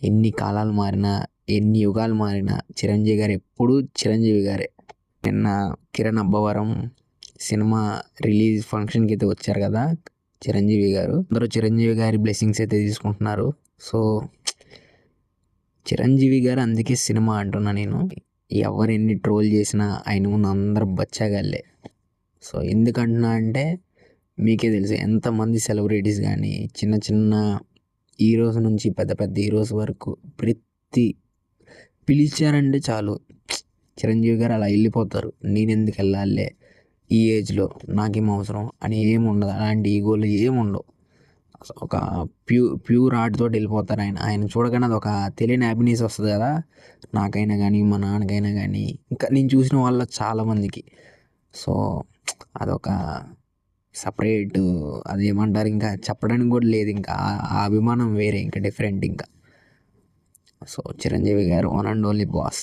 ఎన్ని కాలాలు మారినా, ఎన్ని యుగాలు మారినా చిరంజీవి గారు ఎప్పుడూ చిరంజీవి గారే. నిన్న కిరణ్ అబ్బవరం సినిమా రిలీజ్ ఫంక్షన్కి అయితే వచ్చారు కదా చిరంజీవి గారు. అందరూ చిరంజీవి గారి బ్లెస్సింగ్స్ అయితే తీసుకుంటున్నారు. సో చిరంజీవి గారు అందుకే సినిమా అంటున్నా నేను. ఎవరు ఎన్ని ట్రోల్ చేసినా ఆయన ముందు అందరూ బచ్చాగాళ్ళే. సో ఎందుకంటున్నా అంటే మీకే తెలుసు ఎంతమంది సెలబ్రిటీస్ కానీ చిన్న చిన్న హీరోస్ నుంచి పెద్ద పెద్ద హీరోస్ వరకు ప్రతి పిలిచారంటే చాలు చిరంజీవి గారు అలా వెళ్ళిపోతారు. నేను ఎందుకు వెళ్ళాలే ఈ ఏజ్లో, నాకేం అవసరం అని ఏమి ఉండదు. అలాంటి ఈగోలు ఏమి ఉండవు. ఒక ప్యూర్ ఆర్ట్తో వెళ్ళిపోతారు ఆయన. ఆయన చూడగానే అది ఒక తెలియని హ్యాపీనెస్ వస్తుంది కదా నాకైనా కానీ మా నాన్నకైనా కానీ, ఇంకా నేను చూసిన వాళ్ళ చాలామందికి. సో అదొక సపరేట్, అది ఏమంటారు ఇంకా చెప్పడానికి కూడా లేదు. ఇంకా ఆ అభిమానం వేరే, ఇంకా డిఫరెంట్ ఇంకా. సో చిరంజీవి గారు వన్ అండ్ ఓన్లీ బాస్.